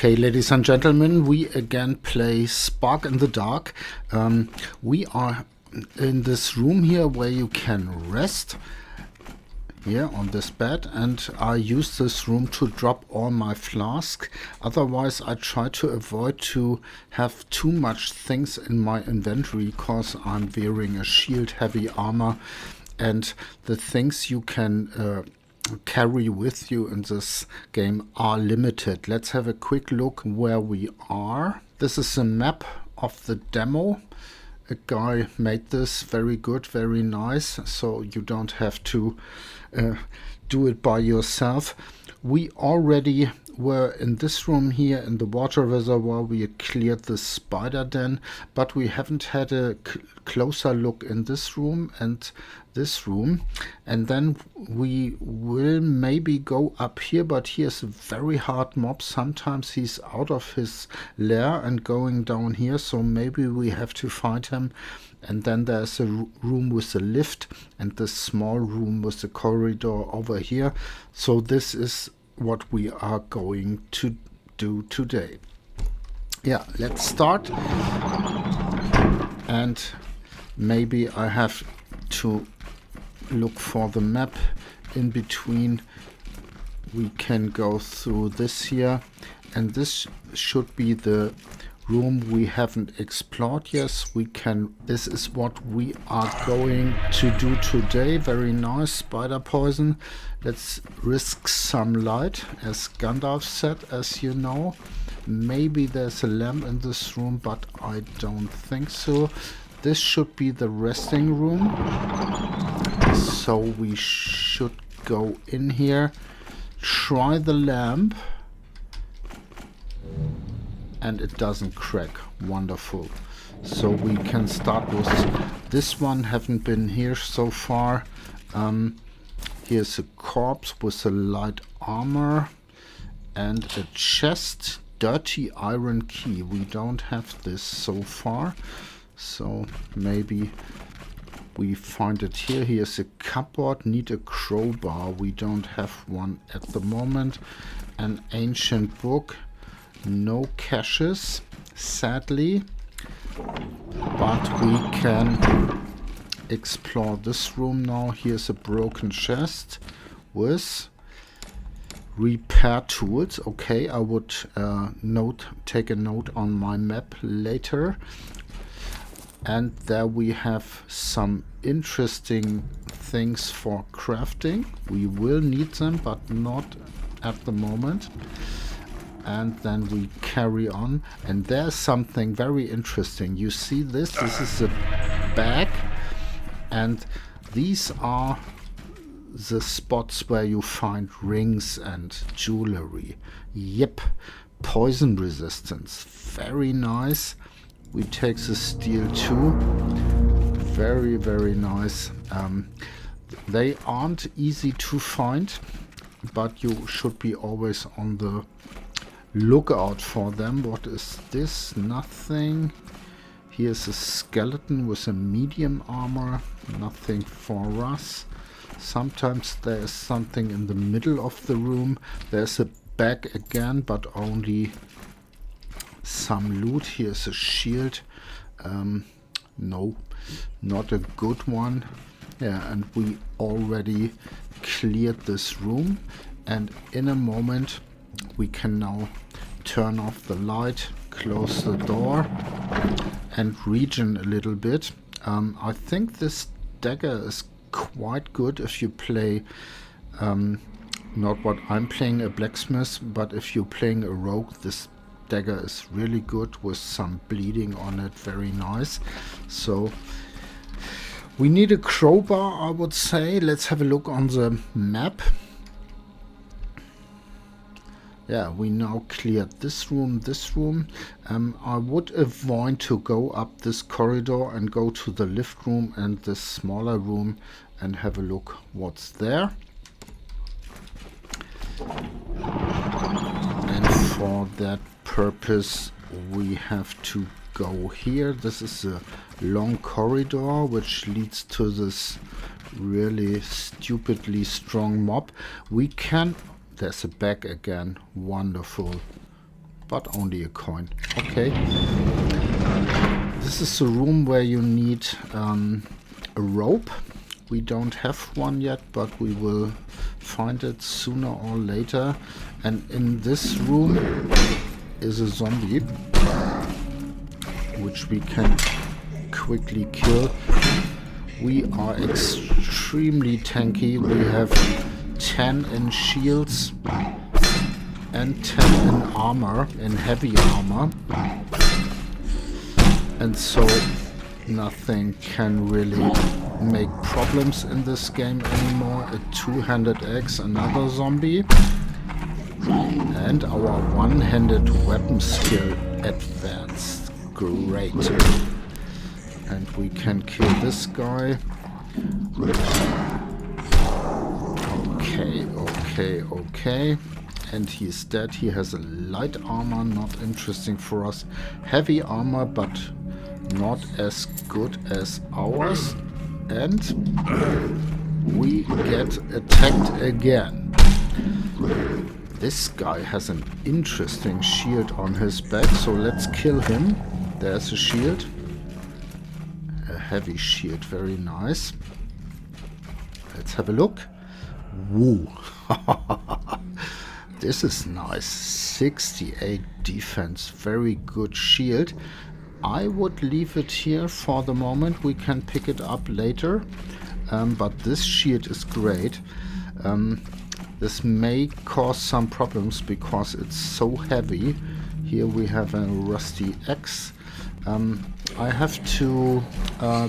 Okay, ladies and gentlemen, we again play Spark in the Dark. We are in this room here where you can rest here on this bed, and I use this room to drop all my flasks. Otherwise, I try to avoid to have too much things in my inventory because I'm wearing a shield, heavy armor, and the things you can carry with you in this game are limited. Let's have a quick look where we are. This is a map of the demo. A guy made this very good, very nice, so you don't have to do it by yourself. We already were in this room here in the water reservoir. We cleared the spider den, but we haven't had a closer look in this room and this room. And then we will maybe go up here, but here's a very hard mob. Sometimes he's out of his lair and going down here, so maybe we have to fight him. And then there's a room with a lift and the small room with the corridor over here. So this is what we are going to do today. Yeah, let's start. And maybe I have to look for the map in between. We can go through this here, and this should be the room we haven't explored. Yes, we can. This is what we are going to do today. Very nice. Spider poison. Let's risk some light, as Gandalf said, as you know. Maybe there's a lamp in this room, but I don't think so. This should be the resting room, so we should go in here, try the lamp, and it doesn't crack. Wonderful. So we can start with this one. Haven't been here so far. Here's a corpse with a light armor and a chest. Dirty iron key. We don't have this so far, so maybe we find it here. Here's a cupboard. Need a crowbar. We don't have one at the moment. An ancient book. No caches, sadly, but we can explore this room now. Here's a broken chest with repair tools. Okay, I would take a note on my map later. And there we have some interesting things for crafting. We will need them, but not at the moment. And then we carry on, and there's something very interesting. You see this? This is a bag, and these are the spots where you find rings and jewelry. Yep, poison resistance. Very nice. We take the steel too. Very, very nice. They aren't easy to find, but you should be always on the lookout for them. What is this? Nothing. Here's a skeleton with a medium armor. Nothing for us. Sometimes there's something in the middle of the room. There's a bag again, but only some loot. Here's a shield. No, not a good one. Yeah, and we already cleared this room, and in a moment we can now turn off the light, close the door, and regen a little bit. I think this dagger is quite good if you play, not what I'm playing, a blacksmith, but if you're playing a rogue, this dagger is really good with some bleeding on it. Very nice. So we need a crowbar, I would say. Let's have a look on the map. Yeah, we now cleared this room, this room. I would avoid to go up this corridor and go to the lift room and this smaller room and have a look what's there. And for that purpose, we have to go here. This is a long corridor which leads to this really stupidly strong mob. We can... There's a bag again. Wonderful. but only a coin. Okay. This is the room where you need a rope. We don't have one yet, but we will find it sooner or later. And in this room is a zombie, which we can quickly kill. We are extremely tanky. We have 10 in shields and 10 in armor, in heavy armor. And so nothing can really make problems in this game anymore. A two-handed axe, another zombie. And our one-handed weapon skill advanced. Great. And we can kill this guy. Okay. And he's dead. He has a light armor, not interesting for us. Heavy armor, but not as good as ours. And we get attacked again. This guy has an interesting shield on his back, so let's kill him. There's a shield. A heavy shield, very nice. Let's have a look. Woo. This is nice. 68 defense, very good shield. I would leave it here for the moment. We can pick it up later. But this shield is great. This may cause some problems because it's so heavy. Here we have a rusty axe. I have to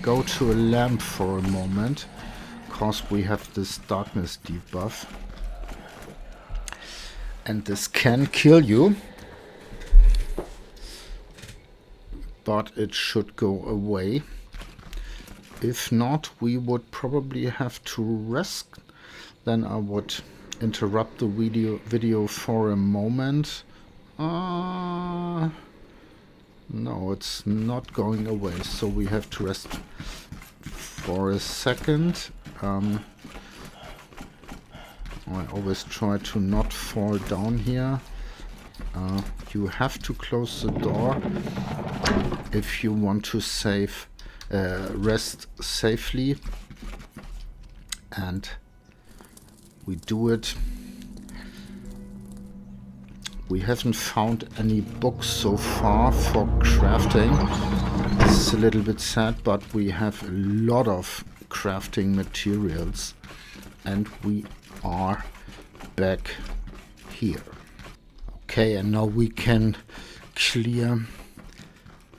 go to a lamp for a moment because we have this darkness debuff. And this can kill you. But it should go away. If not, we would probably have to rest. Then I would interrupt the video for a moment. No, it's not going away, so we have to rest for a second. I always try to not fall down here. You have to close the door if you want to rest safely, and we do it. We haven't found any books so far for crafting. This is a little bit sad, but we have a lot of crafting materials, and we are back here. Okay, and now we can clear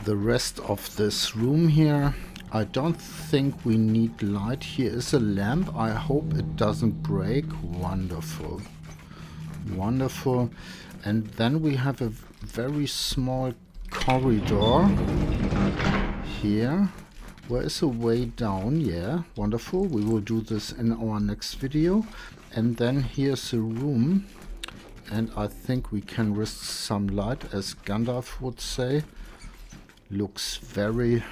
the rest of this room here. I don't think we need light. Here is a lamp. I hope it doesn't break. Wonderful. Wonderful. And then we have a very small corridor here. Where is a way down? Yeah, wonderful. We will do this in our next video. And then here's a room. And I think we can risk some light, as Gandalf would say. Looks very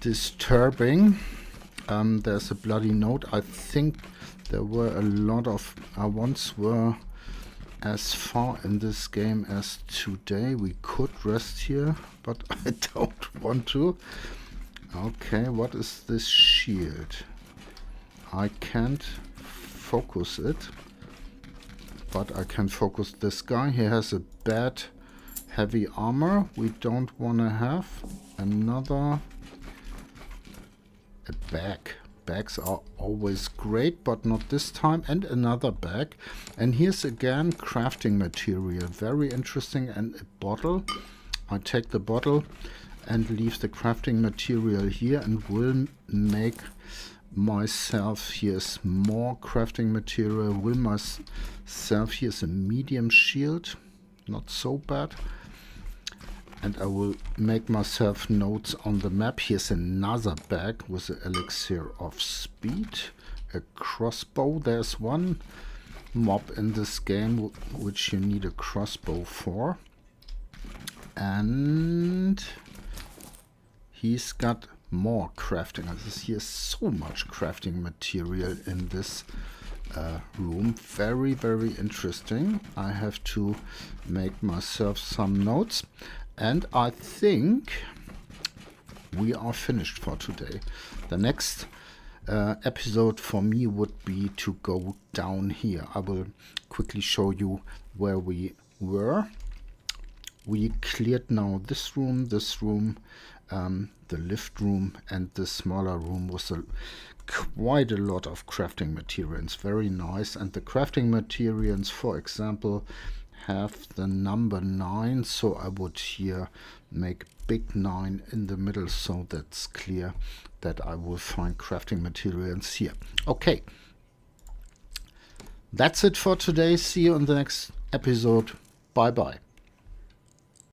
disturbing. There's a bloody note. I think there were a lot of... I once were as far in this game as today. We could rest here, but I don't want to. Okay, what is this shield? I can't focus it. But I can focus this guy. He has a bad heavy armor. We don't want to have another. A bag. Bags are always great, but not this time. And another bag. And here's again crafting material. Very interesting. And a bottle. I take the bottle and leave the crafting material here and will make myself, here's more crafting material, will myself, here's a medium shield, not so bad, and I will make myself notes on the map. Here's another bag with the elixir of speed, a crossbow. There's one mob in this game which you need a crossbow for, and he's got more crafting. Here's so much crafting material in this room. Very, very interesting. I have to make myself some notes, and I think we are finished for today. The next episode for me would be to go down here. I will quickly show you where we were. We cleared now this room, the lift room, and the smaller room with quite a lot of crafting materials. Very nice. And the crafting materials, for example, have the number 9, so I would here make big 9 in the middle, so that's clear that I will find crafting materials here. Okay, that's it for today. See you in the next episode. Bye bye.